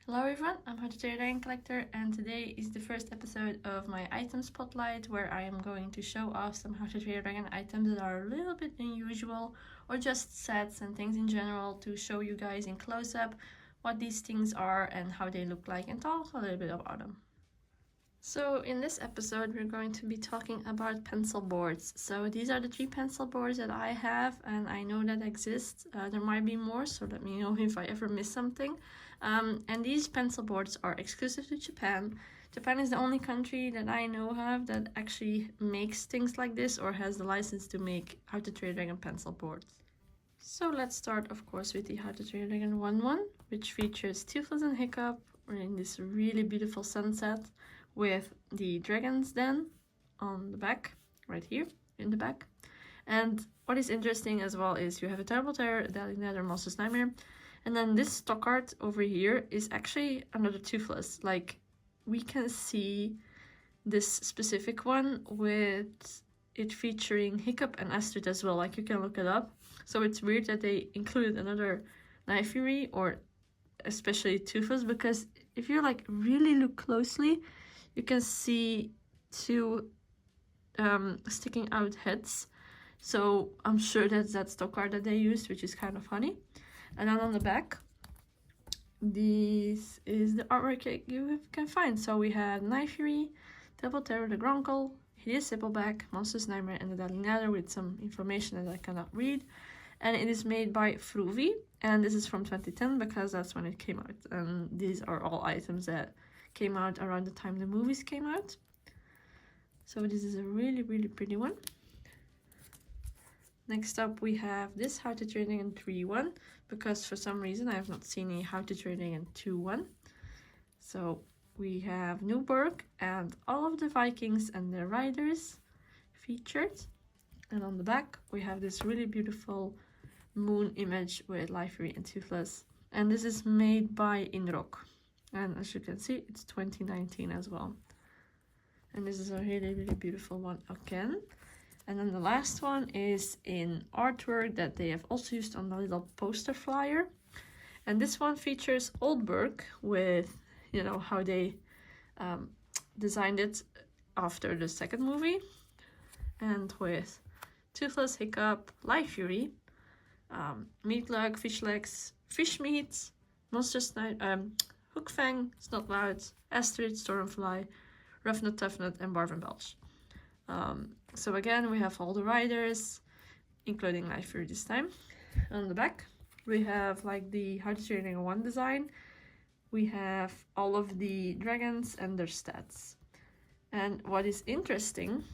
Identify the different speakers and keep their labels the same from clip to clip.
Speaker 1: Hello everyone, I'm HTTYD Collector, and today is the first episode of my item spotlight where I am going to show off some HTTYD items that are a little bit unusual, or just sets and things in general, to show you guys in close-up what these things are and how they look like, and talk a little bit about them. So in this episode we're going to be talking about pencil boards. So these are the 3 pencil boards that I have, and I know that exist. There might be more, so let me know if I ever miss something. And these pencil boards are exclusive to Japan. Japan is the only country that I know of that actually makes things like this or has the license to make How to Train Your Dragon pencil boards. So let's start, of course, with the How to Train Your Dragon 1-1, which features Toothless and Hiccup. We're in this really beautiful sunset with the dragons then on the back, right here in the back. And what is interesting as well is you have a Terrible Terror, Deadly Nether, Monster's Nightmare, and then this stock art over here is actually another Toothless. Like, we can see this specific one with it featuring Hiccup and Astrid as well, like you can look it up. So it's weird that they included another Knife Fury, or especially Toothless, because if you like really look closely, you can see 2 sticking out heads. So I'm sure that's that stock art that they used, which is kind of funny. And then on the back, this is the artwork you can find. So we have Knife Fury, Terrible Terror, the Grunkle, Hideous Sippleback, Monster's Nightmare, and the Deadly Nether, with some information that I cannot read. And it is made by Fruvi, and this is from 2010 because that's when it came out. And these are all items that came out around the time the movies came out. So this is a really, really pretty one. Next up we have this How to Train in 3-1, because for some reason I have not seen a How to Train in 2-1. So we have Newburgh and all of the Vikings and their riders featured. And on the back we have this really beautiful moon image with Life Fury and Toothless. And this is made by Inrock. And as you can see, it's 2019 as well. And this is a really, really beautiful one again. And then the last one is in artwork that they have also used on the little poster flyer. And this one features Oldberg with, you know, how they designed it after the second movie. And with Toothless, Hiccup, Life Fury, Meatlug, Fish Legs, Fish Meat, Monster's Night, Hookfang, Snotlout, Astrid, Stormfly, Roughnut, Toughnut, and Barven Belch. So again, we have all the riders, including Life Fury this time. On the back, we have like the How to Train 1 design. We have all of the dragons and their stats. And what is interesting,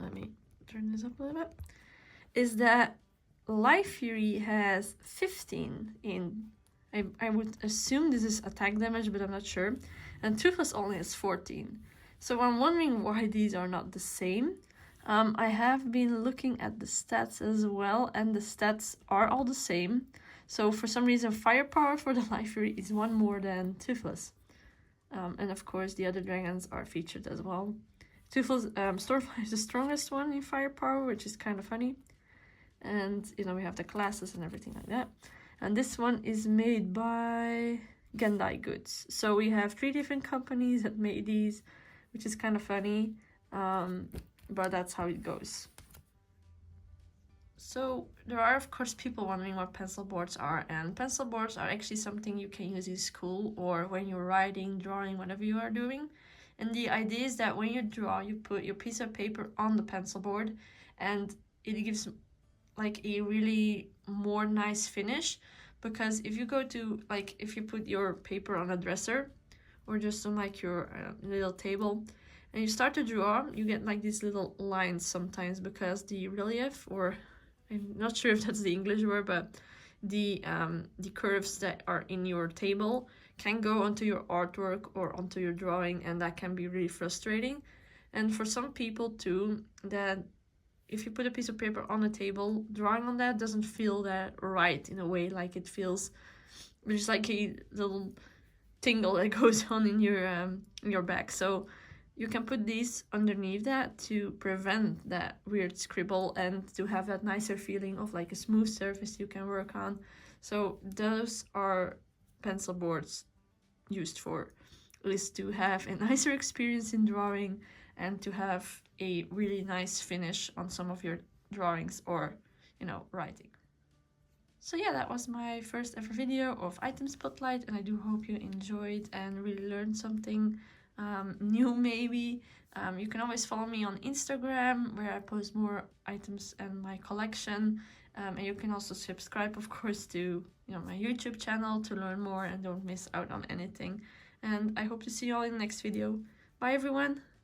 Speaker 1: let me turn this up a little bit, is that Life Fury has 15 in, I would assume this is attack damage, but I'm not sure. And Toothless only has 14. So I'm wondering why these are not the same. I have been looking at the stats as well, and the stats are all the same. So for some reason, firepower for the Life Fury is 1 more than Toothless. And of course, the other dragons are featured as well. Toothless, Stormfly is the strongest one in firepower, which is kind of funny. And, you know, we have the classes and everything like that. And this one is made by Gendai Goods. So we have 3 different companies that made these, which is kind of funny, but that's how it goes. So there are, of course, people wondering what pencil boards are, and pencil boards are actually something you can use in school or when you're writing, drawing, whatever you are doing. And the idea is that when you draw, you put your piece of paper on the pencil board, and it gives like a really more nice finish. Because if you go to, like, if you put your paper on a dresser or just on like your little table and you start to draw, you get like these little lines sometimes because the relief, or I'm not sure if that's the English word, but the curves that are in your table can go onto your artwork or onto your drawing, and that can be really frustrating. And for some people too, that if you put a piece of paper on a table, drawing on that doesn't feel that right in a way. Like, it feels, there's like a little tingle that goes on in your back. So you can put these underneath that to prevent that weird scribble and to have that nicer feeling of like a smooth surface you can work on. So those are pencil boards used for, is to have a nicer experience in drawing and to have a really nice finish on some of your drawings or, you know, writing. So yeah, that was my first ever video of Item Spotlight, and I do hope you enjoyed and really learned something new maybe. You can always follow me on Instagram, where I post more items and my collection. And you can also subscribe, of course, to, you know, my YouTube channel to learn more and don't miss out on anything. And I hope to see you all in the next video. Bye everyone!